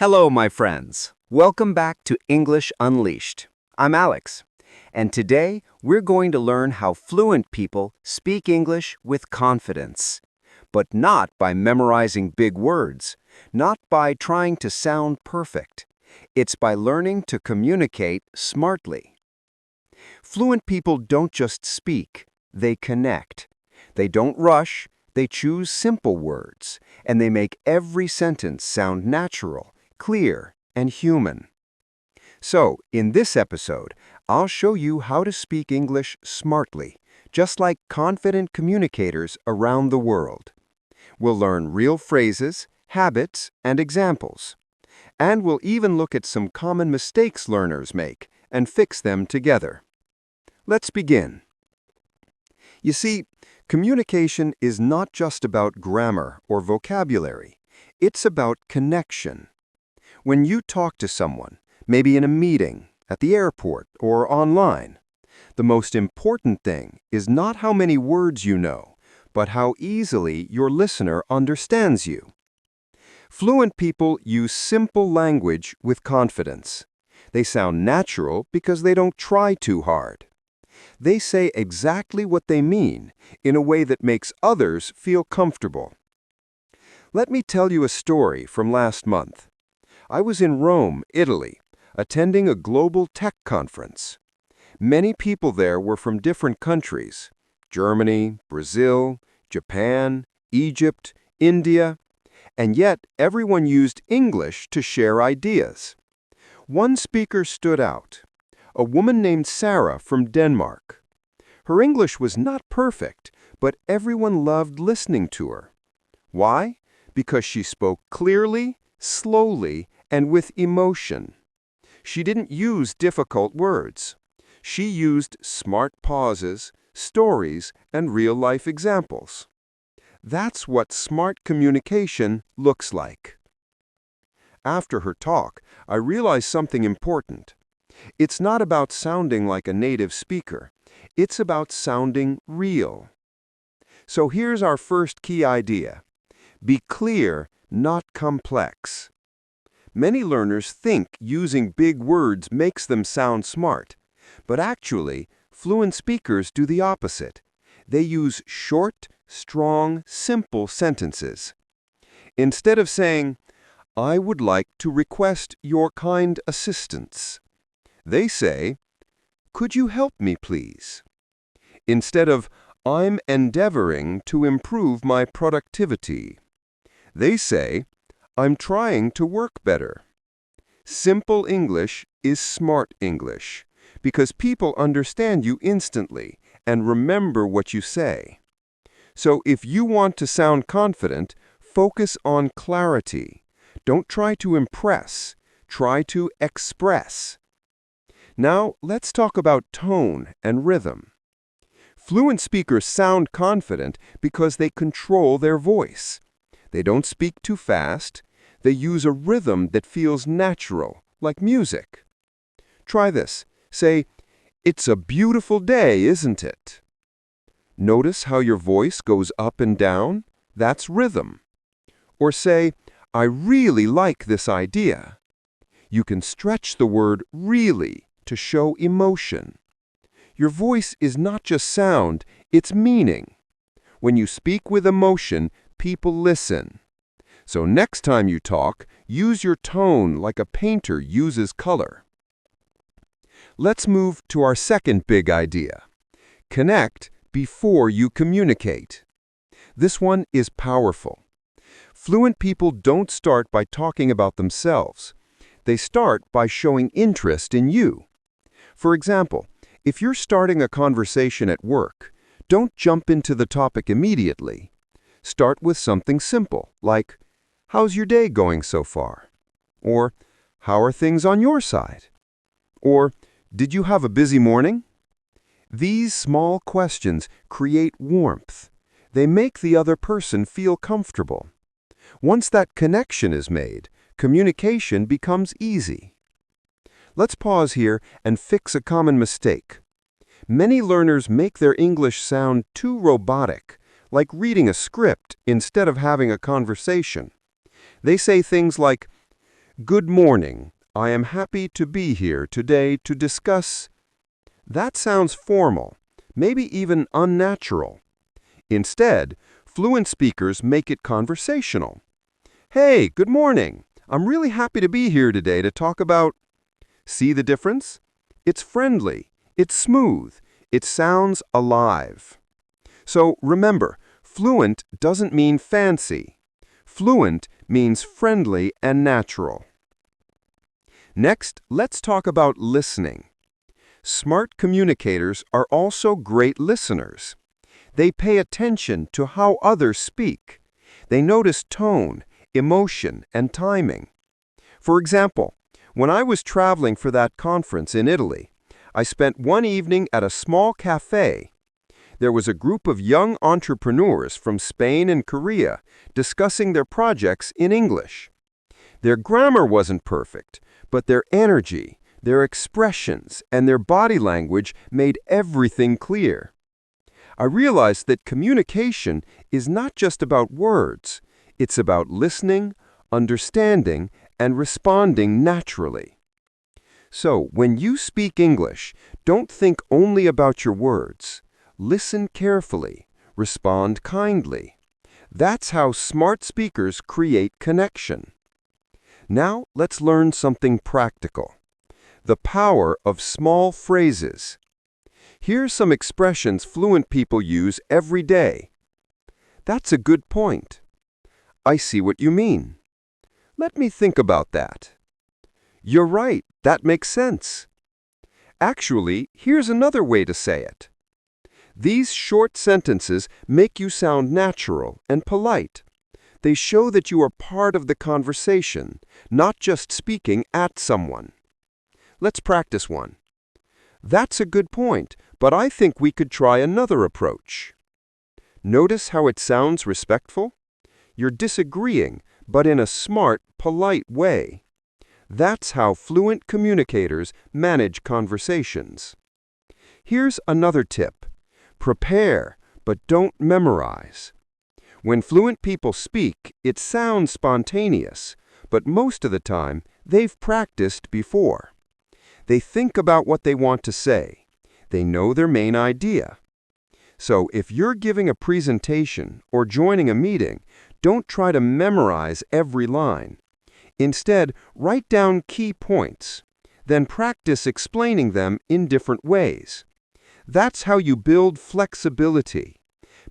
Hello, my friends. Welcome back to English Unleashed. I'm Alex, and today we're going to learn how fluent people speak English with confidence. But not by memorizing big words, not by trying to sound perfect. It's by learning to communicate smartly. Fluent people don't just speak, they connect. They don't rush, they choose simple words, and they make every sentence sound natural, clear, and human. So, in this episode, I'll show you how to speak English smartly, just like confident communicators around the world. We'll learn real phrases, habits, and examples. And we'll even look at some common mistakes learners make and fix them together. Let's begin. You see, communication is not just about grammar or vocabulary. It's about connection. When you talk to someone, maybe in a meeting, at the airport, or online, the most important thing is not how many words you know, but how easily your listener understands you. Fluent people use simple language with confidence. They sound natural because they don't try too hard. They say exactly what they mean in a way that makes others feel comfortable. Let me tell you a story from last month. I was in Rome, Italy, attending a global tech conference. Many people there were from different countries: Germany, Brazil, Japan, Egypt, India, and yet everyone used English to share ideas. One speaker stood out, a woman named Sarah from Denmark. Her English was not perfect, but everyone loved listening to her. Why? Because she spoke clearly, slowly, and with emotion. She didn't use difficult words. She used smart pauses, stories, and real-life examples. That's what smart communication looks like. After her talk, I realized something important. It's not about sounding like a native speaker. It's about sounding real. So here's our first key idea. Be clear, not complex. Many learners think using big words makes them sound smart, but actually, fluent speakers do the opposite. They use short, strong, simple sentences. Instead of saying, "I would like to request your kind assistance," they say, "Could you help me, please?" Instead of, "I'm endeavoring to improve my productivity," they say, "I'm trying to work better." Simple English is smart English because people understand you instantly and remember what you say. So if you want to sound confident, focus on clarity. Don't try to impress. Try to express. Now, let's talk about tone and rhythm. Fluent speakers sound confident because they control their voice. They don't speak too fast. They use a rhythm that feels natural, like music. Try this. Say, "It's a beautiful day, isn't it?" Notice how your voice goes up and down? That's rhythm. Or say, "I really like this idea." You can stretch the word "really" to show emotion. Your voice is not just sound, it's meaning. When you speak with emotion, people listen. So next time you talk, use your tone like a painter uses color. Let's move to our second big idea. Connect before you communicate. This one is powerful. Fluent people don't start by talking about themselves. They start by showing interest in you. For example, if you're starting a conversation at work, don't jump into the topic immediately. Start with something simple, like, "How's your day going so far?" Or, "How are things on your side?" Or, "Did you have a busy morning?" These small questions create warmth. They make the other person feel comfortable. Once that connection is made, communication becomes easy. Let's pause here and fix a common mistake. Many learners make their English sound too robotic, like reading a script instead of having a conversation. They say things like, Good morning. I am happy to be here today to discuss. That sounds formal, maybe even unnatural. Instead, fluent speakers make it conversational. Hey, good morning. I'm really happy to be here today to talk about. See the difference? It's friendly, it's smooth, it sounds alive. So remember, fluent doesn't mean fancy. Fluent means friendly and natural. Next, let's talk about listening. Smart communicators are also great listeners. They pay attention to how others speak. They notice tone, emotion, and timing. For example, when I was traveling for that conference in Italy, I spent one evening at a small cafe. There was a group of young entrepreneurs from Spain and Korea discussing their projects in English. Their grammar wasn't perfect, but their energy, their expressions, and their body language made everything clear. I realized that communication is not just about words. It's about listening, understanding, and responding naturally. So, when you speak English, don't think only about your words. Listen carefully, respond kindly. That's how smart speakers create connection. Now, let's learn something practical. The power of small phrases. Here's some expressions fluent people use every day. That's a good point. I see what you mean. Let me think about that. You're right, that makes sense. Actually, here's another way to say it. These short sentences make you sound natural and polite. They show that you are part of the conversation, not just speaking at someone. Let's practice one. That's a good point, but I think we could try another approach. Notice how it sounds respectful? You're disagreeing, but in a smart, polite way. That's how fluent communicators manage conversations. Here's another tip. Prepare, but don't memorize. When fluent people speak, it sounds spontaneous, but most of the time, they've practiced before. They think about what they want to say. They know their main idea. So if you're giving a presentation or joining a meeting, don't try to memorize every line. Instead, write down key points. Then practice explaining them in different ways. That's how you build flexibility,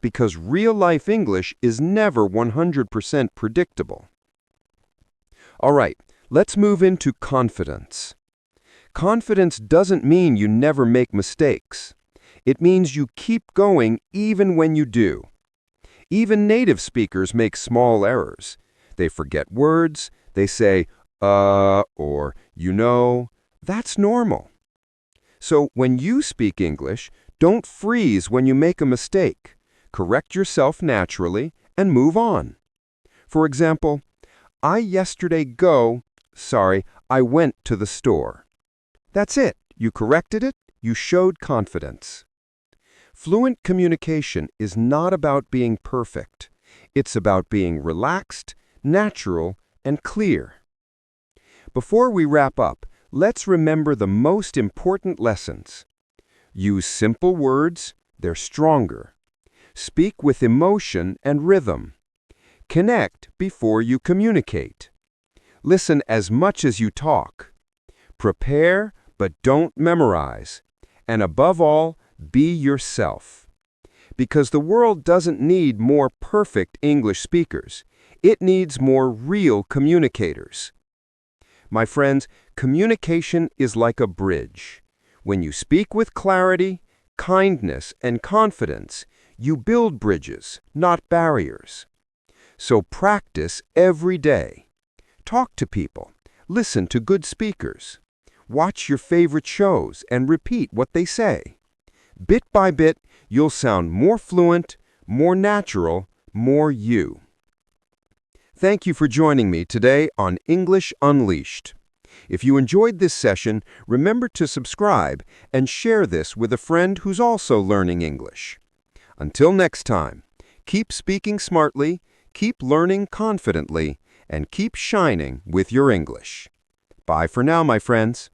because real-life English is never 100% predictable. All right, let's move into confidence. Confidence doesn't mean you never make mistakes. It means you keep going even when you do. Even native speakers make small errors. They forget words, they say, or you know. That's normal. So when you speak English, don't freeze when you make a mistake. Correct yourself naturally and move on. For example, I went to the store. That's it. You corrected it. You showed confidence. Fluent communication is not about being perfect. It's about being relaxed, natural, and clear. Before we wrap up, let's remember the most important lessons. Use simple words, they're stronger. Speak with emotion and rhythm. Connect before you communicate. Listen as much as you talk. Prepare, but don't memorize. And above all, be yourself. Because the world doesn't need more perfect English speakers. It needs more real communicators. My friends, communication is like a bridge. When you speak with clarity, kindness, and confidence, you build bridges, not barriers. So practice every day. Talk to people. Listen to good speakers. Watch your favorite shows and repeat what they say. Bit by bit, you'll sound more fluent, more natural, more you. Thank you for joining me today on English Unleashed. If you enjoyed this session, remember to subscribe and share this with a friend who's also learning English. Until next time, keep speaking smartly, keep learning confidently, and keep shining with your English. Bye for now, my friends.